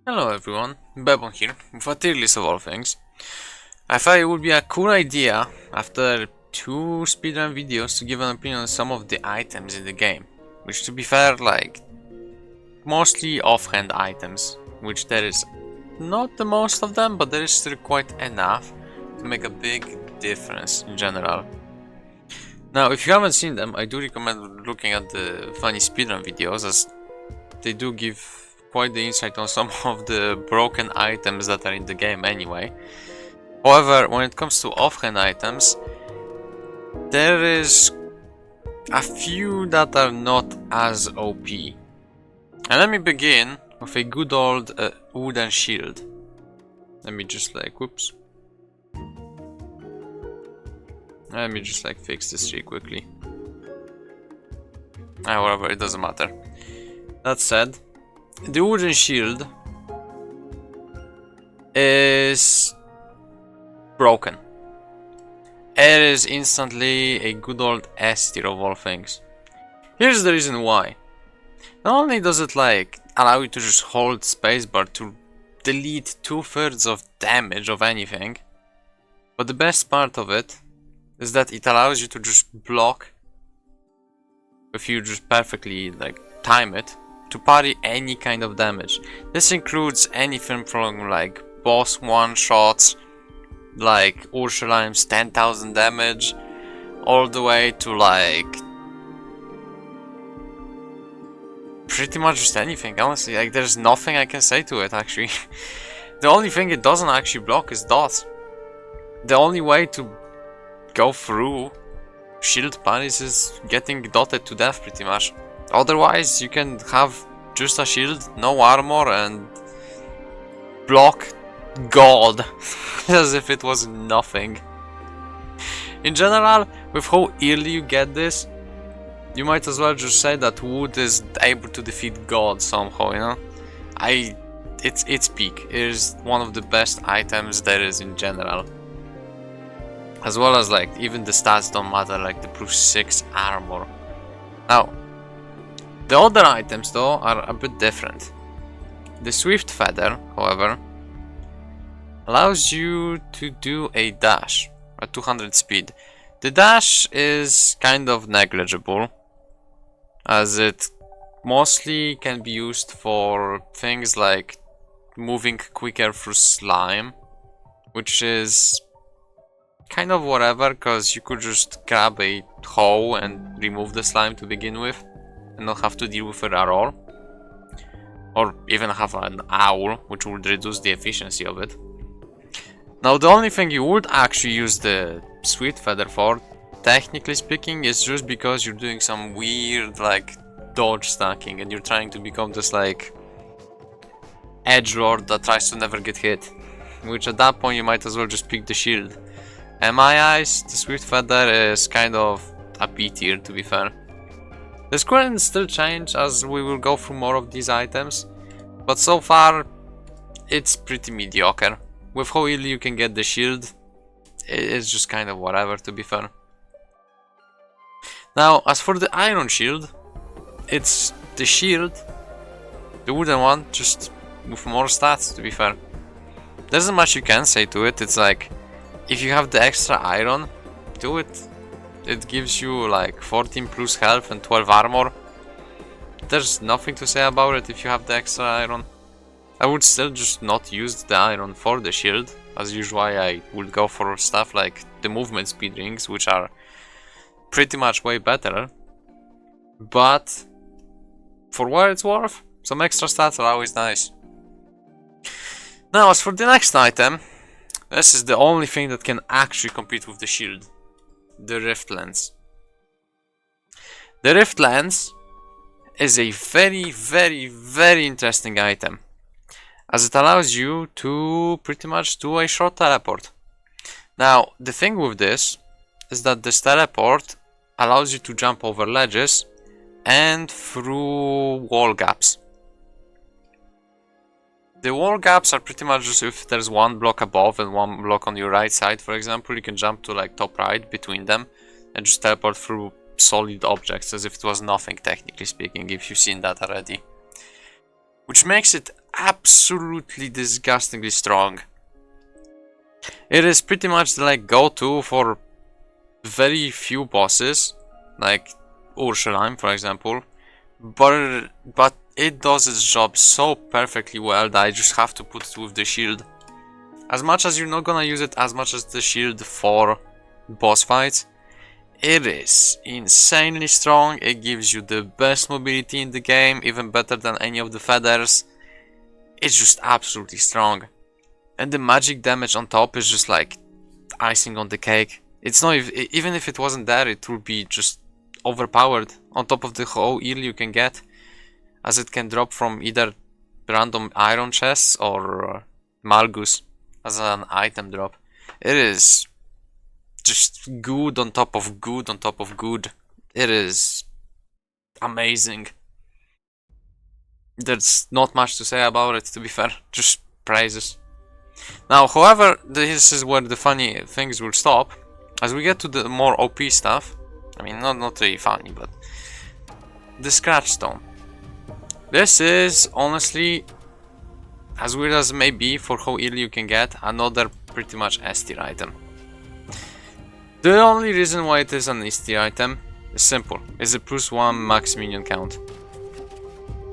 Hello everyone, Bebon here, with a tier list of all things. I thought it would be a cool idea, after 2 speedrun videos, to give an opinion on some of the items in the game. Which, to be fair, mostly offhand items, which there is not the most of them, but there is still quite enough to make a big difference in general. Now, if you haven't seen them, I do recommend looking at the funny speedrun videos, as they do give quite the insight on some of the broken items that are in the game anyway. However, when it comes to offhand items, there is a few that are not as OP. And let me begin with a good old wooden shield. Let me just whoops. Let me just fix this tree quickly. Whatever, it doesn't matter. That said, the wooden shield is broken. It is instantly a good old S tier of all things. Here's the reason why. Not only does it allow you to just hold spacebar to delete 2/3 of damage of anything, but the best part of it is that it allows you to just block, if you just perfectly time it, to parry any kind of damage. This includes anything from boss one-shots, like Ursuline's 10,000 damage, all the way to pretty much just anything, honestly. There's nothing I can say to it, actually. The only thing it doesn't actually block is dots. The only way to go through shield parries is getting dotted to death, pretty much. Otherwise, you can have just a shield, no armor, and block God as if it was nothing. In general, with how early you get this, you might as well just say that wood is able to defeat God somehow, you know? It's peak. It is one of the best items there is in general. As well as even the stats don't matter, the +6 armor. Now, the other items though are a bit different. The Swift Feather, however, allows you to do a dash at 200 speed. The dash is kind of negligible, as it mostly can be used for things like moving quicker through slime, which is kind of whatever, because you could just grab a hoe and remove the slime to begin with and not have to deal with it at all, or even have an owl, which would reduce the efficiency of it. Now, the only thing you would actually use the Sweet Feather for, technically speaking, is just because you're doing some weird dodge stacking and you're trying to become this edgelord that tries to never get hit, which at that point you might as well just pick the shield. In my eyes, the Swift Feather is kind of a B tier, to be fair. This can still change as we will go through more of these items, but so far it's pretty mediocre. With how early you can get the shield, it's just kind of whatever, to be fair. Now, as for the iron shield, it's the shield, the wooden one, just with more stats, to be fair. There isn't much you can say to it. It's if you have the extra iron, do it. It gives you 14 plus health and 12 armor. There's nothing to say about it if you have the extra iron. I would still just not use the iron for the shield, as usual. I would go for stuff like the movement speed rings, which are pretty much way better. But for what it's worth, some extra stats are always nice. Now, as for the next item, this is the only thing that can actually compete with the shield. The Rift Lens. The Rift Lens is a very interesting item, as it allows you to pretty much do a short teleport. Now, the thing with this is that this teleport allows you to jump over ledges and through wall gaps. The wall gaps are pretty much just if there's one block above and one block on your right side, for example, you can jump to top right between them and just teleport through solid objects as if it was nothing, technically speaking, if you've seen that already. which makes it absolutely disgustingly strong. It is pretty much the like go-to for very few bosses, like Ursulaim for example, but it does its job so perfectly well that I just have to put it with the shield. As much as you're not gonna use it as much as the shield for boss fights, it is insanely strong. It gives you the best mobility in the game, even better than any of the feathers. It's just absolutely strong. And the magic damage on top is just like icing on the cake. It's not even if it wasn't there, it would be just overpowered on top of the whole heal you can get, as it can drop from either random iron chests or Malgus as an item drop. It is just good on top of good on top of good. It is amazing. There's not much to say about it, to be fair, just praises. Now, however, this is where the funny things will stop. As we get to the more OP stuff, I mean, not really funny, but the Scratch Stone. This is, honestly, as weird as it may be for how early you can get, another pretty much S tier item. The only reason why it is an S tier item is simple, is a +1 max minion count.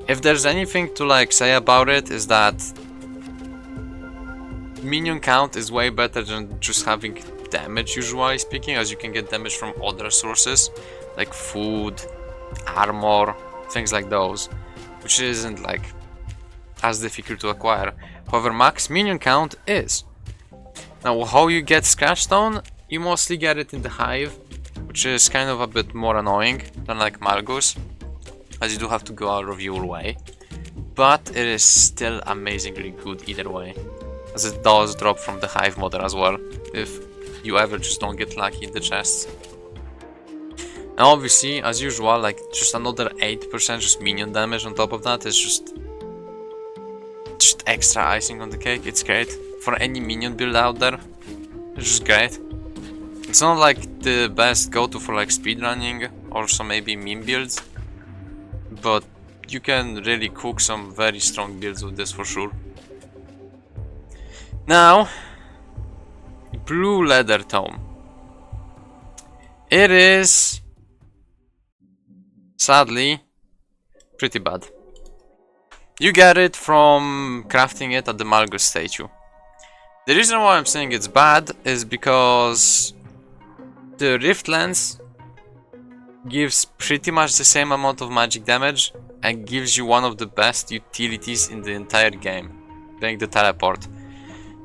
If there's anything to like say about it, is that minion count is way better than just having damage, usually speaking, as you can get damage from other sources like food, armor, things like those, which isn't like as difficult to acquire. However, max minion count is. Now, how you get Scratch Stone? You mostly get it in the Hive, which is kind of a bit more annoying than like Malgus, as you do have to go out of your way, but it is still amazingly good either way, as it does drop from the Hive mother as well, if you ever just don't get lucky in the chests. Now obviously, as usual, like just another 8% just minion damage on top of that is just extra icing on the cake. It's great for any minion build out there. It's just great. It's not like the best go-to for like speedrunning or some maybe meme builds, but you can really cook some very strong builds with this for sure. Now, Blue Leather Tome. It is, sadly, pretty bad. You get it from crafting it at the Malgus statue. The reason why I'm saying it's bad is because the Rift Lens gives pretty much the same amount of magic damage and gives you one of the best utilities in the entire game, being the teleport.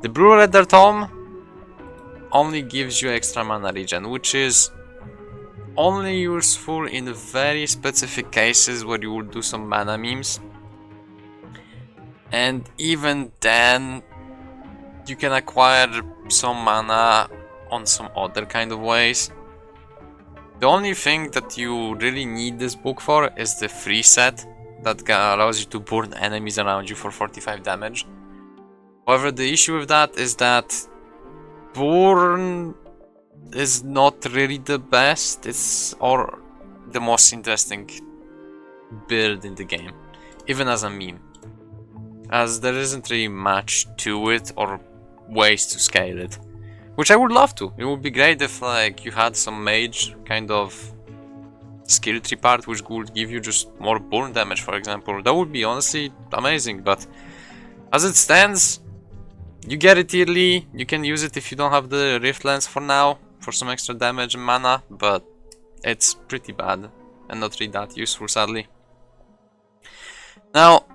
The Blue Leather Tome only gives you extra mana regen, which is only useful in very specific cases where you will do some mana memes. And even then, you can acquire some mana on some other kind of ways. The only thing that you really need this book for is the free set that allows you to burn enemies around you for 45 damage. However, the issue with that is that burn is not really the best, or the most interesting build in the game, even as a meme, as there isn't really much to it or ways to scale it, which I would love to. It would be great if like you had some mage kind of skill tree part which would give you just more burn damage, for example. That would be honestly amazing, but as it stands, you get it early, you can use it if you don't have the Rift Lens for now, for some extra damage and mana, but it's pretty bad and not really that useful, sadly. Now,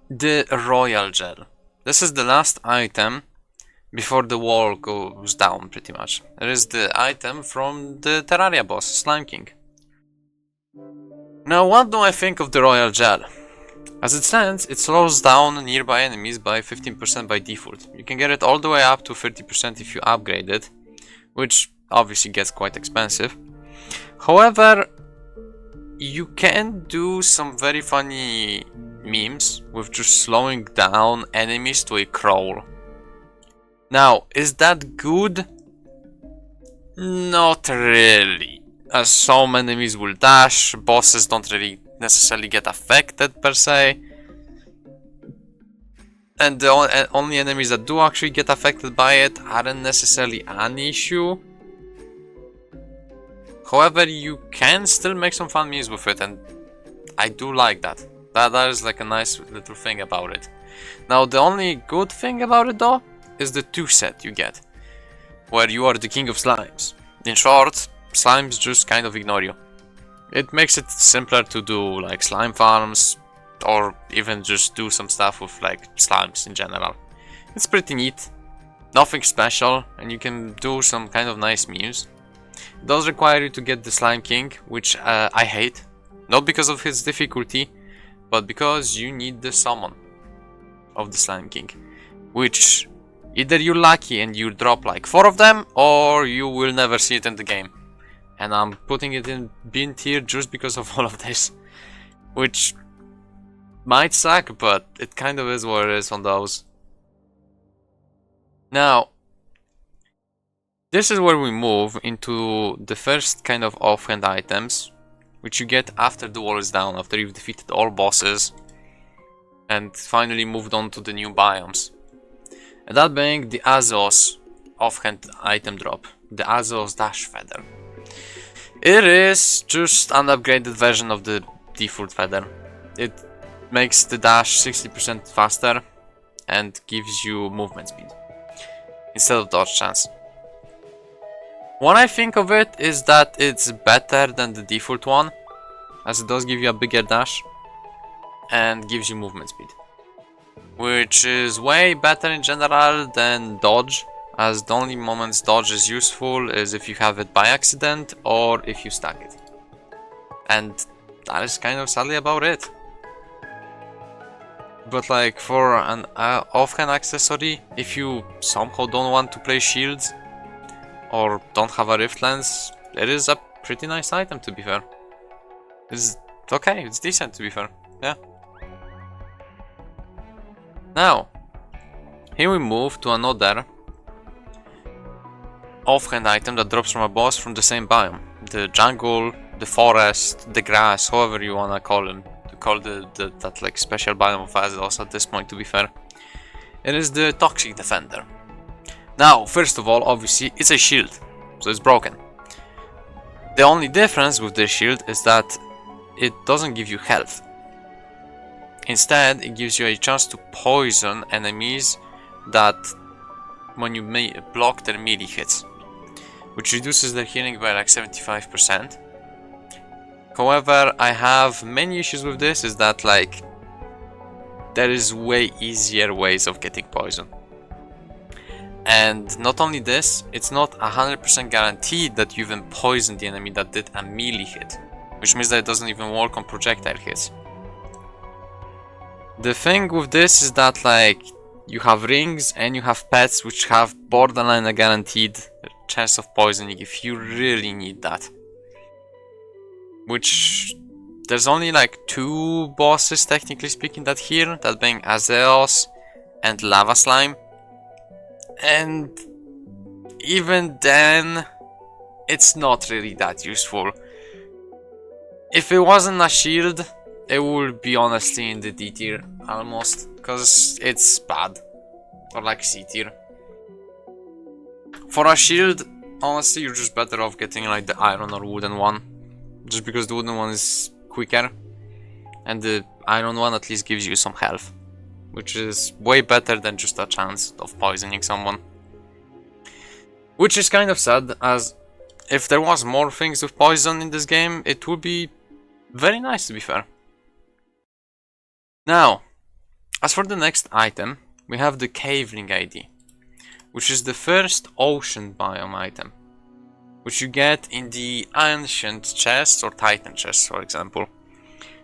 the Royal Gel. This is the last item before the wall goes down, pretty much. It is the item from the Terraria boss, Slime King. Now, what do I think of the Royal Gel? As it stands, it slows down nearby enemies by 15% by default. You can get it all the way up to 30% if you upgrade it, which obviously gets quite expensive. However, you can do some very funny memes with just slowing down enemies to a crawl. Now, is that good? Not really, as some enemies will dash, bosses don't really necessarily get affected per se. and the only enemies that do actually get affected by it aren't necessarily an issue. However, you can still make some fun memes with it, and I do like that. That is like a nice little thing about it. Now, the only good thing about it though is the 2 set you get, where you are the king of slimes. In short, slimes just kind of ignore you. It makes it simpler to do like slime farms, or even just do some stuff with like slimes in general. It's pretty neat, nothing special, and you can do some kind of nice memes. It does require you to get the Slime King, which I hate, not because of his difficulty, but because you need the summon of the Slime King, which either you're lucky and you drop like 4 of them, or you will never see it in the game. And I'm putting it in bin tier just because of all of this, which might suck, but it kind of is what it is on those. Now, this is where we move into the first kind of offhand items, which you get after the wall is down, after you've defeated all bosses and finally moved on to the new biomes. And that being the Azos offhand item drop, the Azos Dash Feather. It is just an upgraded version of the default feather. It makes the dash 60% faster and gives you movement speed instead of dodge chance. What I think of it is that it's better than the default one, as it does give you a bigger dash and gives you movement speed, which is way better in general than dodge, as the only moments dodge is useful is if you have it by accident or if you stack it. And that is kind of sadly about it. But like for an offhand accessory, if you somehow don't want to play shields or don't have a rift lens, it is a pretty nice item, to be fair. It's okay, it's decent, to be fair, yeah. Now, here we move to another offhand item that drops from a boss from the same biome. The jungle, the forest, the grass, however you wanna call them. To call that like special biome of Azos at this point, to be fair. It is the Toxic Defender. Now, first of all, obviously, it's a shield, so it's broken. The only difference with this shield is that it doesn't give you health. Instead, it gives you a chance to poison enemies that when you block their melee hits, which reduces their healing by like 75%. However, I have many issues with this, is that like there is way easier ways of getting poison. And not only this, it's not 100% guaranteed that you even poisoned the enemy that did a melee hit, which means that it doesn't even work on projectile hits. The thing with this is that like you have rings and you have pets which have borderline a guaranteed chance of poisoning if you really need that. Which there's only like 2 bosses technically speaking that heal, that being Azeos and Lava Slime. And even then, it's not really that useful. If it wasn't a shield, it would be honestly in the D tier almost, because it's bad, or like C tier. For a shield, honestly, you're just better off getting like the iron or wooden one, just because the wooden one is quicker, and the iron one at least gives you some health, which is way better than just a chance of poisoning someone. Which is kind of sad, as if there was more things with poison in this game, it would be very nice, to be fair. Now, as for the next item, we have the Caveling ID, which is the first ocean biome item, which you get in the ancient chests or titan chests, for example.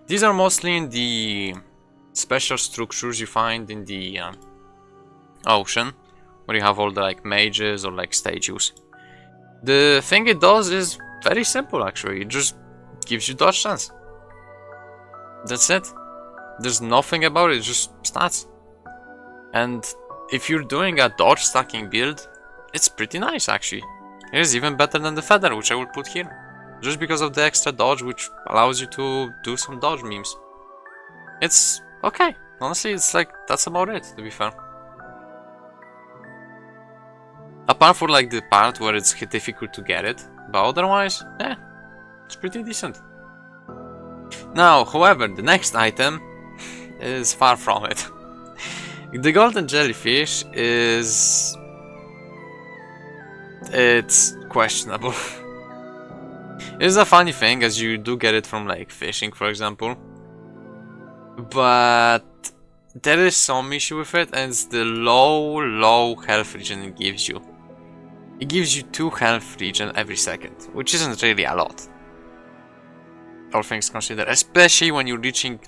These are mostly in the special structures you find in the ocean, where you have all the like mages or like statues. The thing it does is very simple actually, it just gives you dodge chance. That's it. There's nothing about it, just stats. And if you're doing a dodge stacking build, it's pretty nice actually. It is even better than the feather, which I will put here, just because of the extra dodge, which allows you to do some dodge memes. It's okay, Honestly, it's like, that's about it, to be fair. Apart from like the part where it's difficult to get it, but otherwise, yeah, it's pretty decent. Now, however, the next item is far from it. The golden jellyfish is... it's questionable. It's a funny thing, as you do get it from like fishing, for example. But there is some issue with it, and it's the low health regen it gives you. It gives you 2 health regen every second, which isn't really a lot, all things considered, especially when you're reaching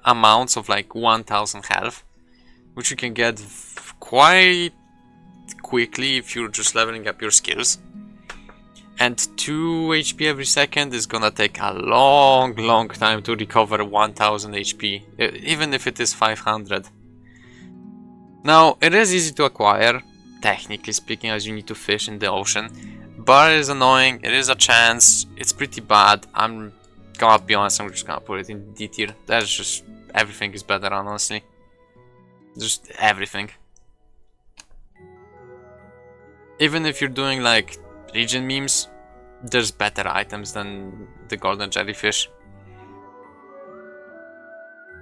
amounts of like 1000 health, which you can get quite quickly if you're just leveling up your skills. And 2 HP every second is gonna take a long time to recover 1000 HP, even if it is 500. Now, it is easy to acquire, technically speaking, as you need to fish in the ocean, but it is annoying, it is a chance, it's pretty bad. I'm gonna be honest, I'm just gonna put it in D tier. That's just, everything is better, honestly. Just everything. Even if you're doing like region memes, there's better items than the golden jellyfish.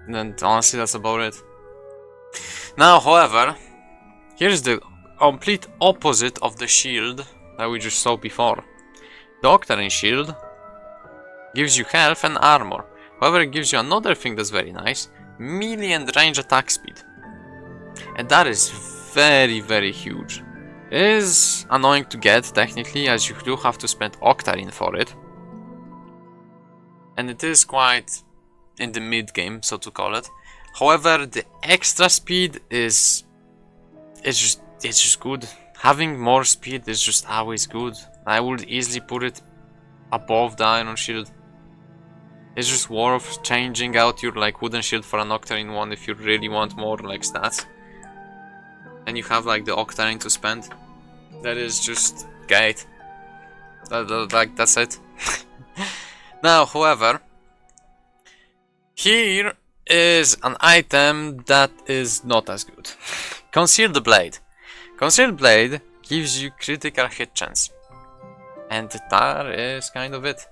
And honestly, that's about it. Now, however, here's the complete opposite of the shield that we just saw before. The Octarine shield gives you health and armor. However, it gives you another thing that's very nice: melee and range attack speed. And that is very huge. It is annoying to get, technically, as you do have to spend Octarine for it. And it is quite in the mid-game, so to call it. However, the extra speed is... it's just good. Having more speed is just always good. I would easily put it above the iron shield. It's just worth changing out your like wooden shield for an Octarine one if you really want more like stats. And you have like the Octarine to spend. That is just great. That's it. Now, however, here is an item that is not as good. Concealed Blade. Concealed Blade gives you critical hit chance. And that is kind of it.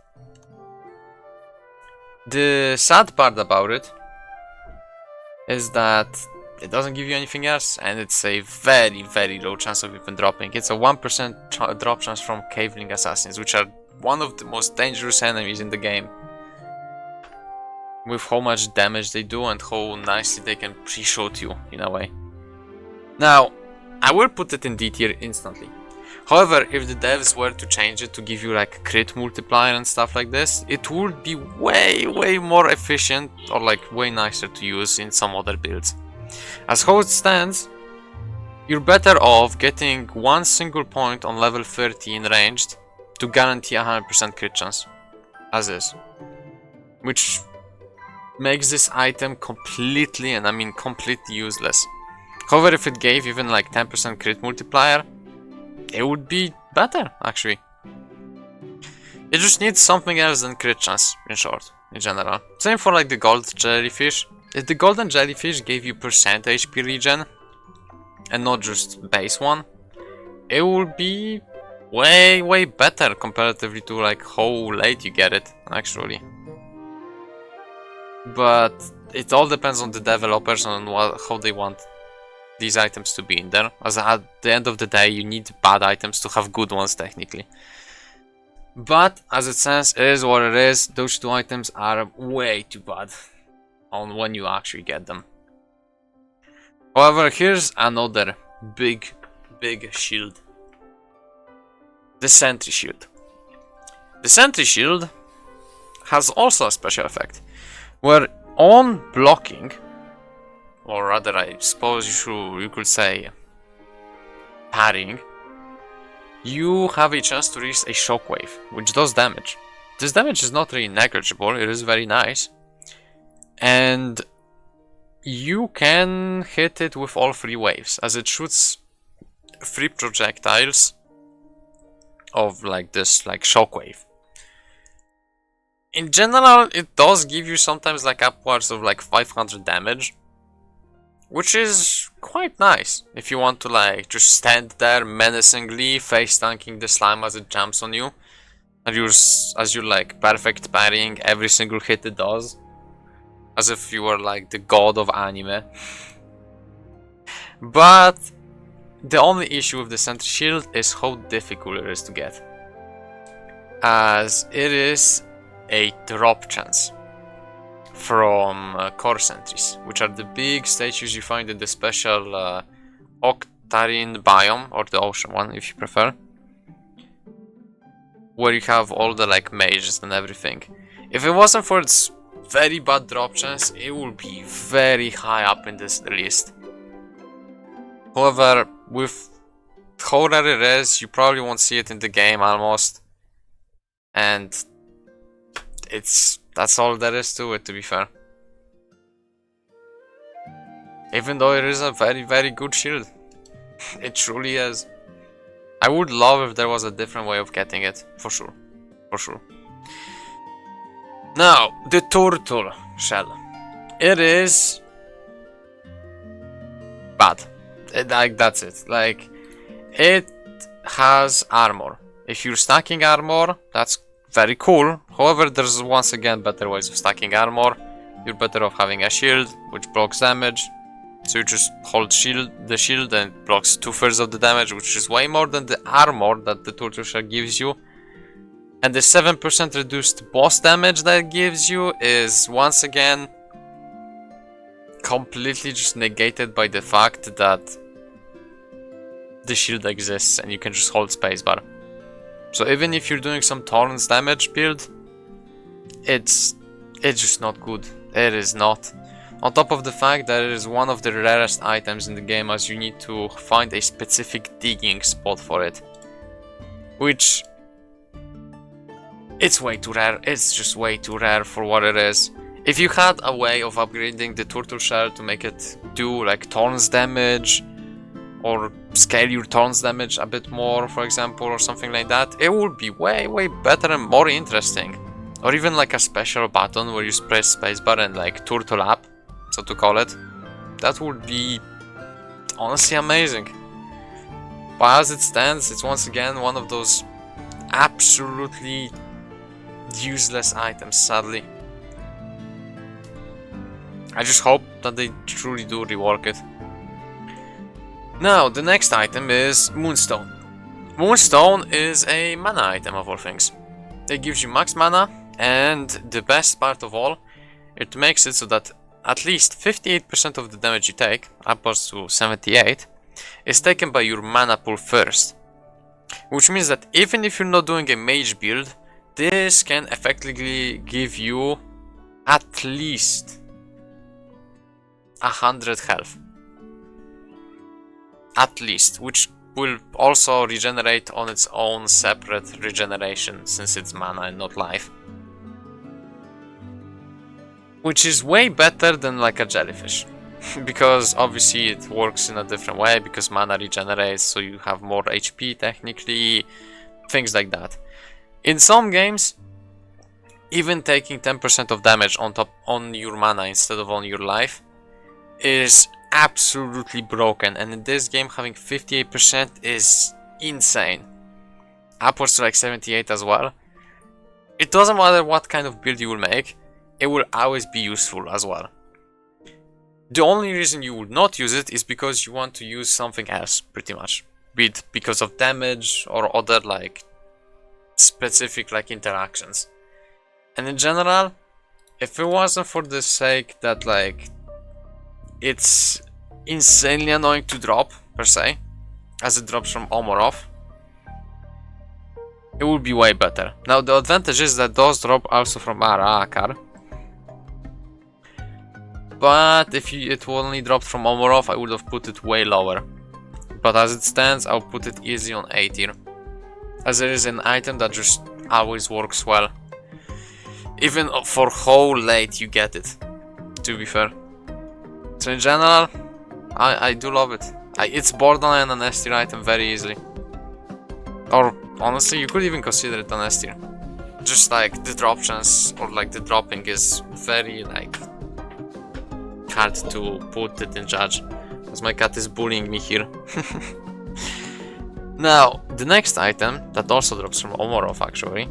The sad part about it is that it doesn't give you anything else, and it's a very low chance of even dropping. It's a 1% drop chance from Caveling Assassins, which are one of the most dangerous enemies in the game. With how much damage they do and how nicely they can pre-shot you, in a way. Now, I will put it in D tier instantly. However, if the devs were to change it to give you like crit multiplier and stuff like this, it would be way more efficient, or like way nicer to use in some other builds. As how it stands, you're better off getting 1 single point on level 30 in ranged to guarantee 100% crit chance, as is. Which makes this item completely, and I mean completely useless. However, if it gave even like 10% crit multiplier, it would be better, actually. It just needs something else than crit chance, in short, in general. Same for like the gold jellyfish. If the golden jellyfish gave you percent HP regen, and not just base one, it would be way better comparatively to like how late you get it, actually. But it all depends on the developers and how they want these items to be in there, as at the end of the day you need bad items to have good ones, technically. But as it stands, it is what it is. Those 2 items are way too bad on when you actually get them. However, here's another big shield. The Sentry Shield. The Sentry Shield has also a special effect, where on blocking, or rather I suppose you could say parrying, you have a chance to release a shockwave, which does damage. This damage is not really negligible, it is very nice. And you can hit it with all 3 waves, as it shoots 3 projectiles of like this, like shockwave. In general, it does give you sometimes like upwards of like 500 damage, which is quite nice if you want to like just stand there menacingly face tanking the slime as it jumps on you, and as you're like perfect parrying every single hit it does, as if you were like the god of anime. But the only issue with the sentry shield is how difficult it is to get, as it is a drop chance from core sentries, which are the big statues you find in the special Octarine biome, or the ocean one if you prefer, where you have all the like mages and everything. If it wasn't for its very bad drop chance, it would be very high up in this list. However, with how rare it is, you probably won't see it in the game almost, and that's all there is to it, to be fair. Even though it is a very good shield. It truly is. I would love if there was a different way of getting it, for sure. For sure. Now, the turtle shell. It is bad. Like, that's it. Like, it has armor. If you're stacking armor, that's very cool. However, there's once again better ways of stacking armor. You're better off having a shield, which blocks damage. So you just hold the shield and it blocks 2/3 of the damage, which is way more than the armor that the turtle shell gives you. And the 7% reduced boss damage that it gives you is once again completely just negated by the fact that the shield exists and you can just hold spacebar. So even if you're doing some Thorns damage build, it's just not good. It is not. On top of the fact that it is one of the rarest items in the game, as you need to find a specific digging spot for it. Which, it's way too rare. It's just way too rare for what it is. If you had a way of upgrading the turtle shell to make it do like Thorns damage, or scale your Thorns damage a bit more, for example, or something like that, it would be way better and more interesting. Or even like a special button where you press spacebar and like turtle up, so to call it. That would be honestly amazing. But as it stands, it's once again one of those absolutely useless items, sadly. I just hope that they truly do rework it. Now, the next item is Moonstone. Moonstone is a mana item of all things. It gives you max mana, and the best part of all, it makes it so that at least 58% of the damage you take, upwards to 78, is taken by your mana pool first. Which means that even if you're not doing a mage build, this can effectively give you at least 100 health. At least, which will also regenerate on its own separate regeneration, since it's mana and not life. Which is way better than like a jellyfish. Because obviously it works in a different way, because mana regenerates, so you have more HP technically, things like that. In some games, even taking 10% of damage on your mana instead of on your life is absolutely broken, and in this game having 58% is insane. Upwards to like 78 as well. It doesn't matter what kind of build you will make, it will always be useful as well. The only reason you would not use it is because you want to use something else, pretty much. Be it because of damage or other like specific like interactions. And in general, if it wasn't for the sake that like it's insanely annoying to drop, per se, as it drops from Omorov, it would be way better. Now the advantage is that those drop also from Arakar. But if it only dropped from Omorov, I would have put it way lower. But as it stands, I'll put it easy on A tier. As it is an item that just always works well. Even for how late you get it, to be fair. So in general, I do love it. It's borderline an S tier item very easily. Or honestly, you could even consider it an S tier. Just like the drop chance or like the dropping is very like hard to put it in judge, because my cat is bullying me here. Now, the next item that also drops from Omorov actually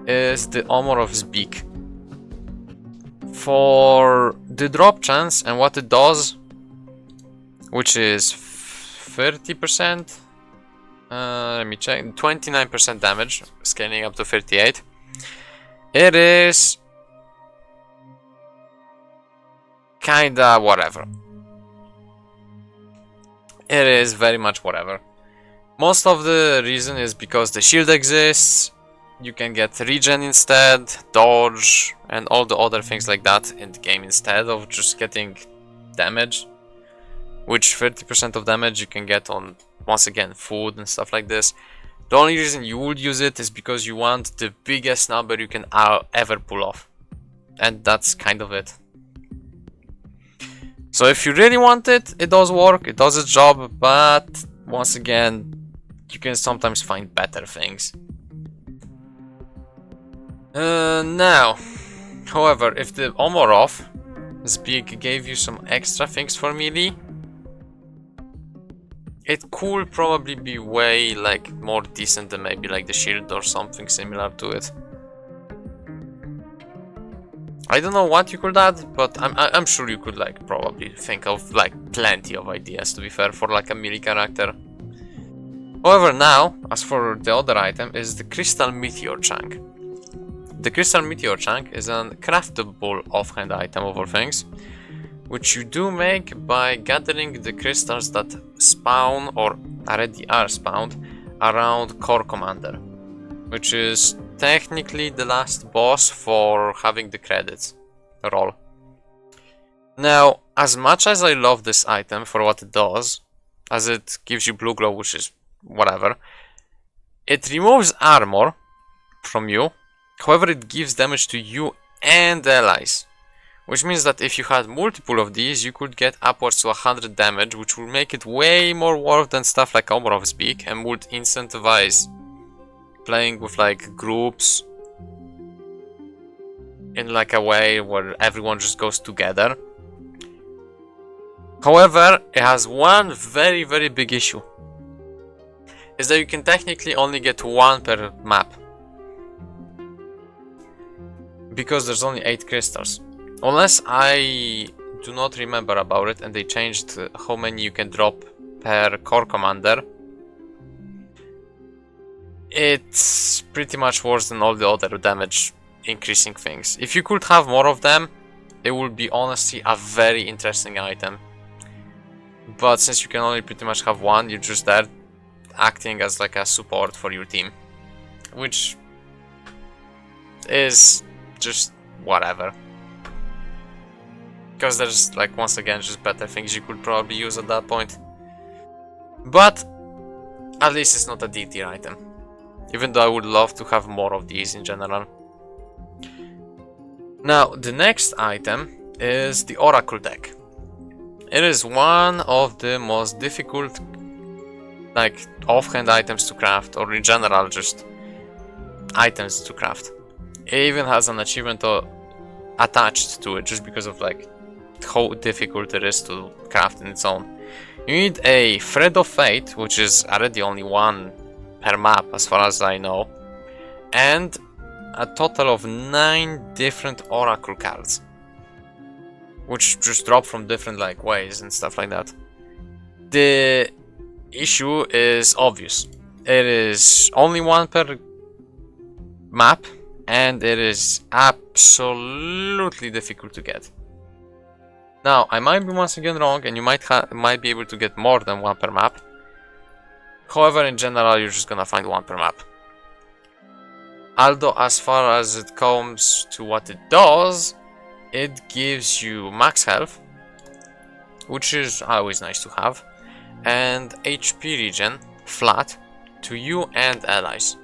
is the Omorov's Beak. For the drop chance and what it does, which is 30%, let me check, 29% damage, scaling up to 38. It is kinda whatever. It is very much whatever. Most of the reason is because the shield exists, you can get regen instead, dodge, and all the other things like that in the game instead of just getting damage. Which 30% of damage you can get on, once again, food and stuff like this. The only reason you would use it is because you want the biggest number you can ever pull off. And that's kind of it. So if you really want it, it does work, it does its job, but once again, you can sometimes find better things. Now, however, if the Omorov's Beak gave you some extra things for melee, it could probably be way like more decent than maybe like the shield or something similar to it. I don't know what you could add, but I'm sure you could like probably think of like plenty of ideas, to be fair, for like a melee character. However, now, as for the other item, is the Crystal Meteor Chunk. The Crystal Meteor Chunk is a craftable offhand item of all things, which you do make by gathering the crystals that spawn or already are spawned around Core Commander, which is technically the last boss for having the credits roll. Now, as much as I love this item for what it does, as it gives you blue glow, which is whatever, it removes armor from you. However, it gives damage to you and allies, which means that if you had multiple of these, you could get upwards to 100 damage, which will make it way more worth than stuff like Omorov's Beak and would incentivize playing with like groups in like a way where everyone just goes together. However, it has one very big issue, is that you can technically only get one per map, because there's only 8 crystals. Unless I do not remember about it and they changed how many you can drop per core commander, it's pretty much worse than all the other damage increasing things. If you could have more of them, it would be honestly a very interesting item. But since you can only pretty much have one, you're just there acting as like a support for your team, which is just whatever, because there's like once again just better things you could probably use at that point. But at least it's not a D tier item, even though I would love to have more of these in general. Now the next item is the Oracle deck. It is one of the most difficult like offhand items to craft, or in general just items to craft. It even has an achievement attached to it just because of like how difficult it is to craft in its own. You need a Thread of Fate, which is already only one per map as far as I know, and a total of 9 different Oracle cards, which just drop from different like ways and stuff like that. The issue is obvious. It is only one per map, and it is absolutely difficult to get. Now, I might be once again wrong, and you might be able to get more than one per map. However, in general, you're just gonna find one per map. Although, as far as it comes to what it does, it gives you max health, which is always nice to have, and HP regen flat to you and allies.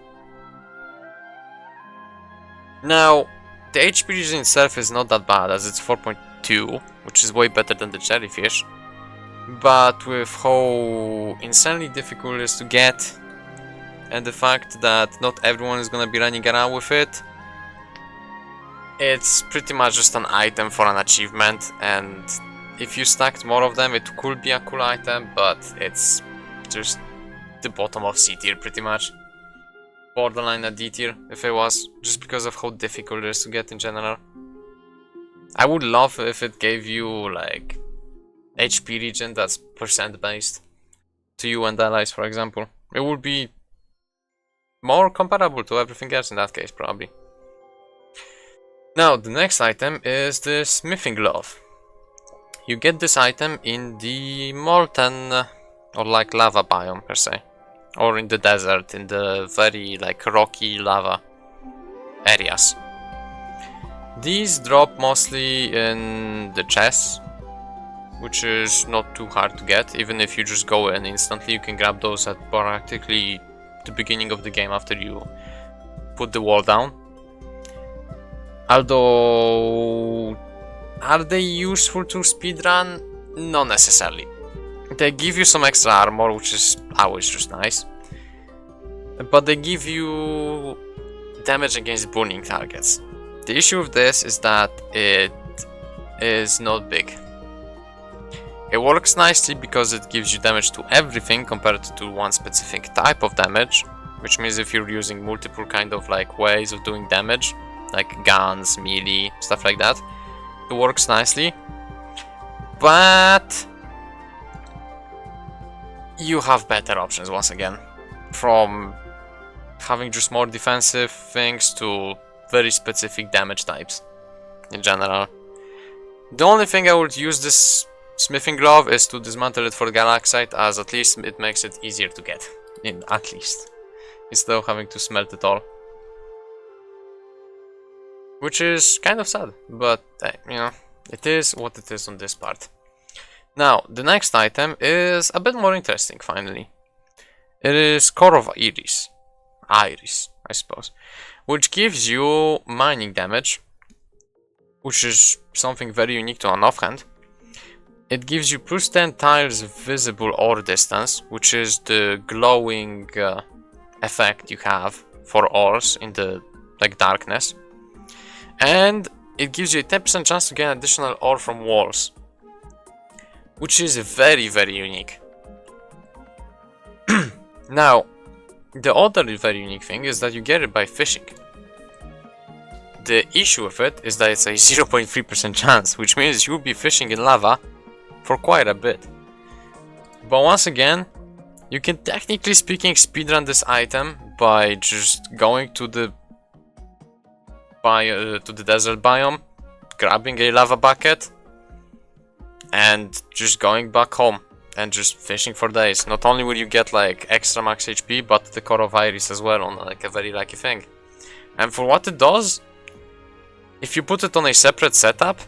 Now, the HP regen itself is not that bad, as it's 4.2, which is way better than the jellyfish. But with how insanely difficult it is to get, and the fact that not everyone is gonna be running around with it, it's pretty much just an item for an achievement, and if you stacked more of them, it could be a cool item, but it's just the bottom of C tier pretty much. Borderline a D tier if it was, just because of how difficult it is to get in general. I would love if it gave you like HP regen that's percent based to you and allies, for example. It would be more comparable to everything else in that case, probably. Now, the next item is the smithing glove. You get this item in the molten or like lava biome per se, or in the desert, in the very like rocky lava areas. These drop mostly in the chests, which is not too hard to get. Even if you just go in instantly, you can grab those at practically the beginning of the game after you put the wall down. Although, are they useful to speedrun? Not necessarily. They give you some extra armor, which is always just nice. But they give you damage against burning targets. The issue with this is that it is not big. It works nicely because it gives you damage to everything compared to one specific type of damage, which means if you're using multiple kind of like ways of doing damage, like guns, melee, stuff like that, it works nicely. But you have better options once again, from having just more defensive things to very specific damage types in general. The only thing I would use this smithing glove is to dismantle it for galaxite, as at least it makes it easier to get, at least, instead of having to smelt it all. Which is kind of sad, but you know, it is what it is on this part. Now, the next item is a bit more interesting, finally. It is Core of Iris, I suppose, which gives you mining damage, which is something very unique to an offhand. It gives you plus 10 tiles visible ore distance, which is the glowing effect you have for ores in the like darkness. And it gives you a 10% chance to gain additional ore from walls, which is very, very unique. Now, the other very unique thing is that you get it by fishing. The issue with it is that it's a 0.3% chance, which means you'll be fishing in lava for quite a bit. But once again, you can technically speaking speedrun this item by just going to the desert biome, grabbing a lava bucket, and just going back home and just fishing for days. Not only will you get like extra max HP, but the Core of Iris as well on like a very lucky thing. And for what it does, if you put it on a separate setup,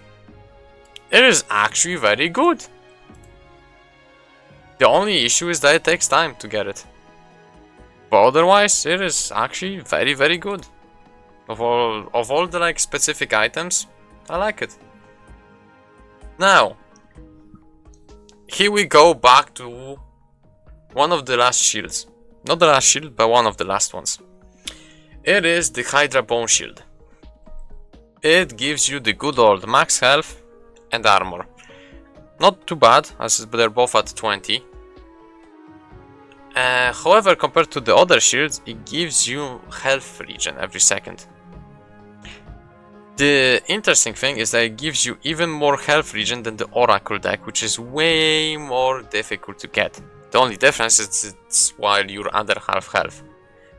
it is actually very good. The only issue is that it takes time to get it. But otherwise, it is actually very, very good. Of all the like specific items, I like it. Now, here we go back to one of the last shields. Not the last shield, but one of the last ones. It is the Hydra Bone Shield. It gives you the good old max health and armor. Not too bad, as they're both at 20. However, compared to the other shields, it gives you health regen every second. The interesting thing is that it gives you even more health regen than the Oracle deck, which is way more difficult to get. The only difference is it's while you're under half health,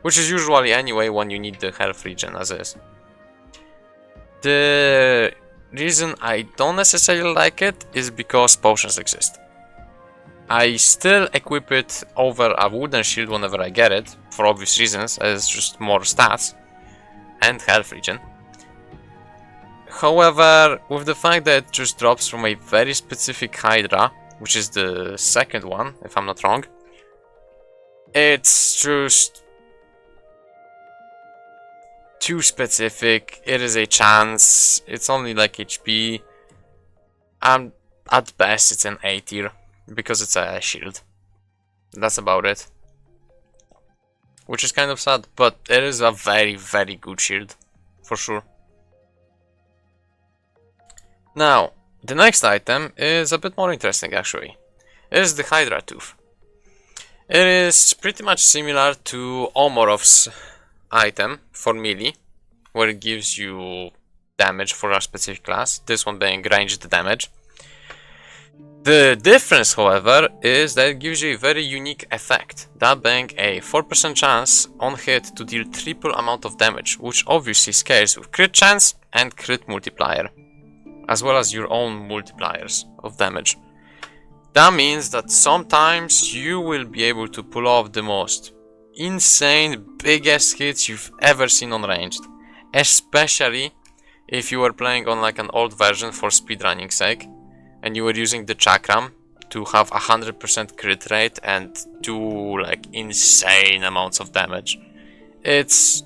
which is usually anyway when you need the health regen as is. The reason I don't necessarily like it is because potions exist. I still equip it over a wooden shield whenever I get it, for obvious reasons, as just more stats and health regen. However, with the fact that it just drops from a very specific Hydra, which is the second one, if I'm not wrong, it's just too specific. It is a chance, it's only like HP, and at best it's an A tier, because it's a shield. That's about it. Which is kind of sad, but it is a very, very good shield, for sure. Now, The next item is a bit more interesting actually. It is the Hydra Tooth. It is pretty much similar to Omorov's item for melee, where it gives you damage for a specific class, this one being ranged damage. The difference, however, is that it gives you a very unique effect, that being a 4% chance on hit to deal triple amount of damage, which obviously scales with crit chance and crit multiplier, as well as your own multipliers of damage. That means that sometimes you will be able to pull off the most insane biggest hits you've ever seen on ranged, especially if you were playing on like an old version for speedrunning sake and you were using the chakram to have 100% crit rate and do like insane amounts of damage. It's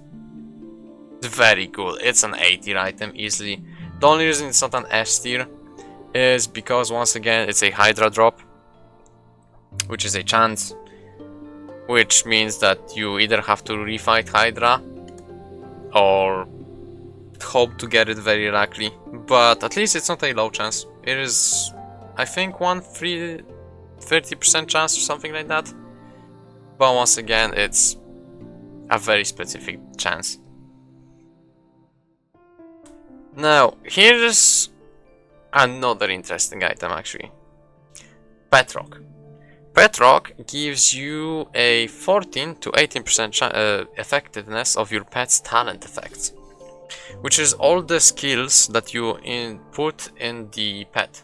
very good. It's an A tier item easily. The only reason it's not an S tier is because once again it's a Hydra drop, which is a chance, which means that you either have to refight Hydra or hope to get it very likely, but at least it's not a low chance. It is, I think, 30% chance or something like that, but once again it's a very specific chance. Now here's another interesting item actually. Pet Rock. Pet Rock gives you a 14 to 18% effectiveness of your pet's talent effects, which is all the skills that you put in the pet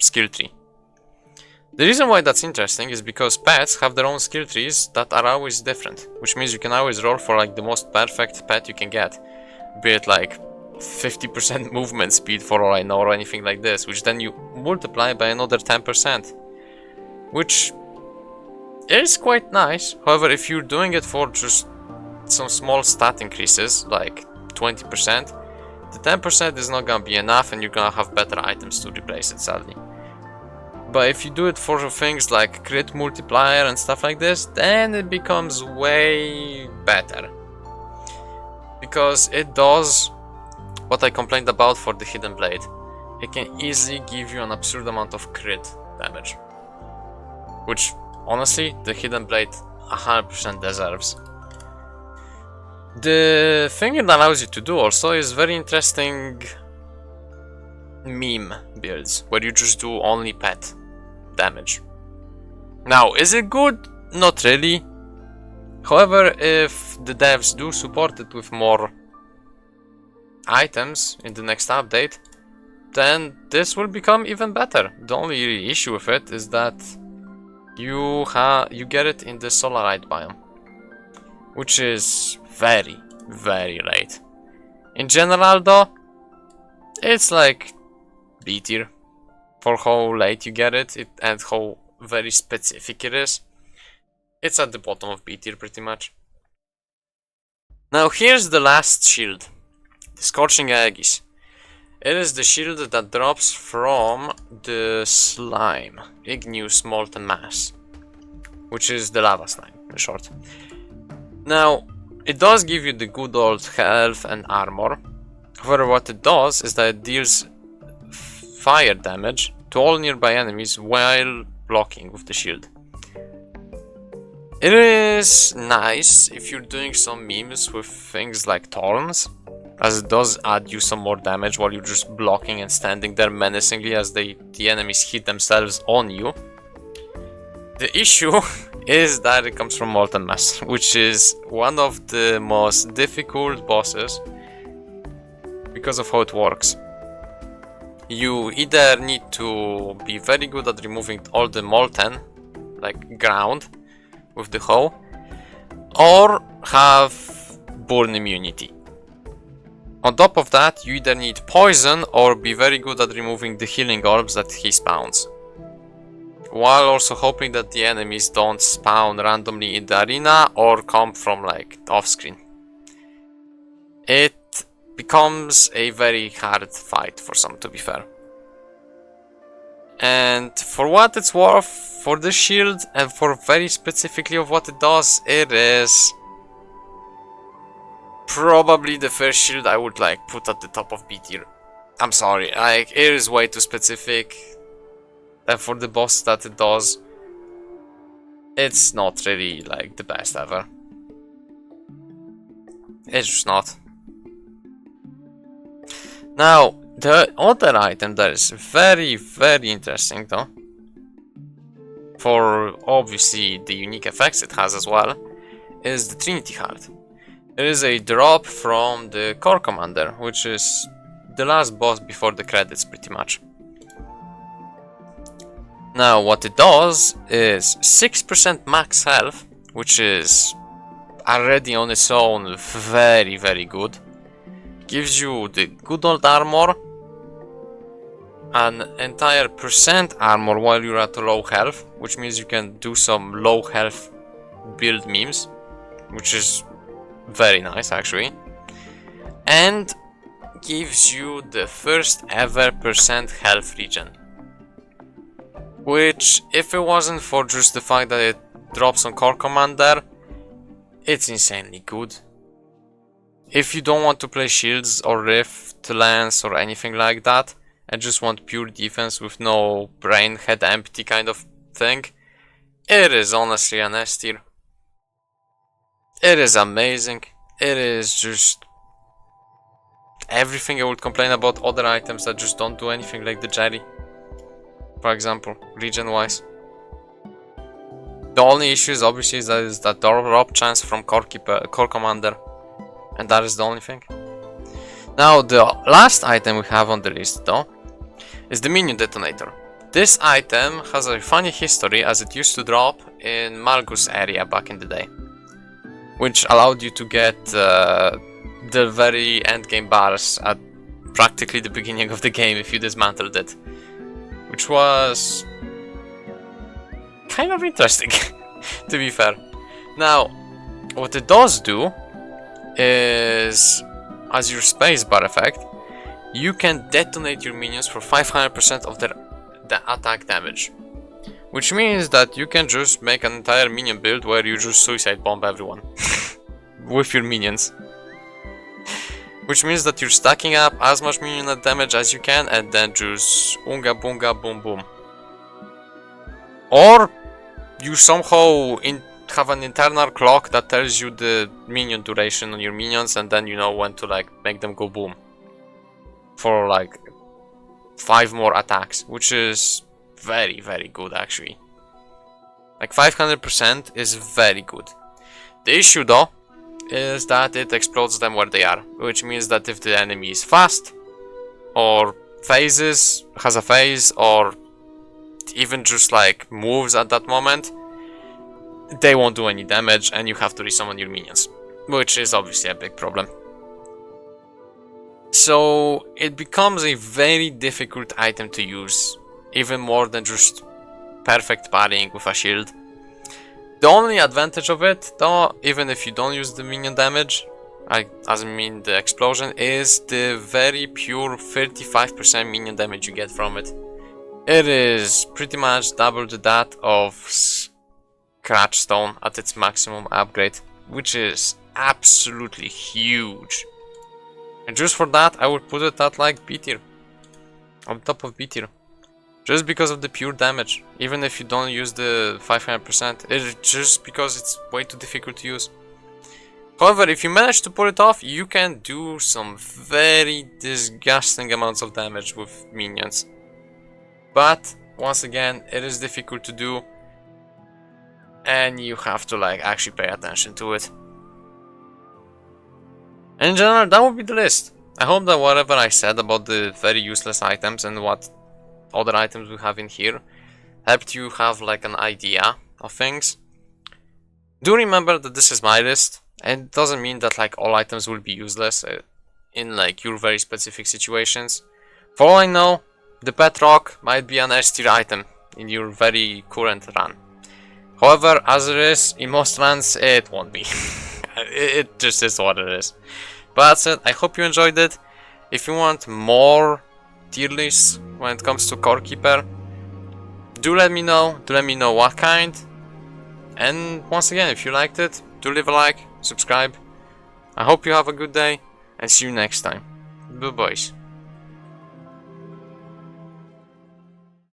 skill tree. The reason why that's interesting is because pets have their own skill trees that are always different, which means you can always roll for like the most perfect pet you can get, be it like 50% movement speed for all I know or anything like this, which then you multiply by another 10%, which is quite nice. However, if you're doing it for just some small stat increases like 20%, the 10% is not gonna be enough and you're gonna have better items to replace it, sadly. But if you do it for things like crit multiplier and stuff like this, then it becomes way better, because it does what I complained about for the Hidden Blade. It can easily give you an absurd amount of crit damage, which honestly the Hidden Blade 100% deserves. The thing it allows you to do also is very interesting meme builds, where you just do only pet damage. Now, is it good? Not really. However, if the devs do support it with more items in the next update, then this will become even better. The only issue with it is that you get it in the Solarite biome, which is very, very late. In general though, it's like B tier for how late you get it and how very specific it is. It's at the bottom of B tier pretty much. Now here's the last shield, the Scorching Aegis. It is the shield that drops from the slime, Igneous Molten Mass, which is the lava slime in short. Now, it does give you the good old health and armor. However, what it does is that it deals fire damage to all nearby enemies while blocking with the shield. It is nice if you're doing some memes with things like thorns, as it does add you some more damage while you're just blocking and standing there menacingly as the enemies hit themselves on you. The issue is that it comes from Molten Mass, which is one of the most difficult bosses because of how it works. You either need to be very good at removing all the molten, like ground, with the hoe, or have burn immunity. On top of that, you either need poison or be very good at removing the healing orbs that he spawns, while also hoping that the enemies don't spawn randomly in the arena or come from like off screen. It becomes a very hard fight for some, to be fair. And for what it's worth, for the shield and for very specifically of what it does, it is probably the first shield I would like put at the top of B tier. I'm sorry, like, it is way too specific. And for the boss that it does, it's not really, like, the best ever. It's just not. Now, the other item that is very, very interesting, though, for obviously the unique effects it has as well, is the Trinity Heart. It is a drop from the Core Commander, which is the last boss before the credits, pretty much. Now, what it does is 6% max health, which is already on its own very, very good. Gives you the good old armor, an entire percent armor while you're at low health, which means you can do some low health build memes, which is very nice actually, and gives you the first ever percent health regen, which, if it wasn't for just the fact that it drops on Core Commander, it's insanely good. If you don't want to play shields or rift lance or anything like that and just want pure defense with no brain head empty kind of thing, it is honestly an S tier. It is amazing. It is just everything I would complain about other items that just don't do anything, like the Jerry, for example, regen wise. The only issue is obviously that drop chance from Core Commander, and that is the only thing. Now, the last item we have on the list though is the Minion Detonator. This item has a funny history, as it used to drop in Malgus area back in the day, which allowed you to get the very endgame bars at practically the beginning of the game if you dismantled it, which was kind of interesting, to be fair. Now, what it does do is, as your spacebar effect, you can detonate your minions for 500% of the attack damage, which means that you can just make an entire minion build where you just suicide bomb everyone with your minions, which means that you're stacking up as much minion damage as you can and then just unga bunga boom boom. Or you somehow have an internal clock that tells you the minion duration on your minions, and then you know when to like make them go boom for like 5 more attacks, which is very, very good actually. Like 500% is very good. The issue though is that it explodes them where they are, which means that if the enemy is fast or has a phase, or even just like moves at that moment, they won't do any damage and you have to resummon your minions, which is obviously a big problem. So it becomes a very difficult item to use, even more than just perfect parrying with a shield. The only advantage of it though, even if you don't use the minion damage, as I mean the explosion, is the very pure 35% minion damage you get from it. It is pretty much double that of Scratch Stone at its maximum upgrade, which is absolutely huge. And just for that, I would put it at like B tier, on top of B tier, just because of the pure damage. Even if you don't use the 500%, it's just because it's way too difficult to use. However, if you manage to pull it off, you can do some very disgusting amounts of damage with minions. But once again, it is difficult to do, and you have to like actually pay attention to it. In general, that would be the list. I hope that whatever I said about the very useless items and what other items we have in here helped you have like an idea of things. Do remember that this is my list, and it doesn't mean that like all items will be useless in like your very specific situations. For all I know, the Petrock might be an S tier item in your very current run. However, as it is, in most runs, it won't be. It just is what it is. But that's it. I hope you enjoyed it. If you want more tier lists when it comes to Core Keeper, do let me know. Do let me know what kind. And once again, if you liked it, do leave a like, subscribe. I hope you have a good day, and see you next time. Bye boys.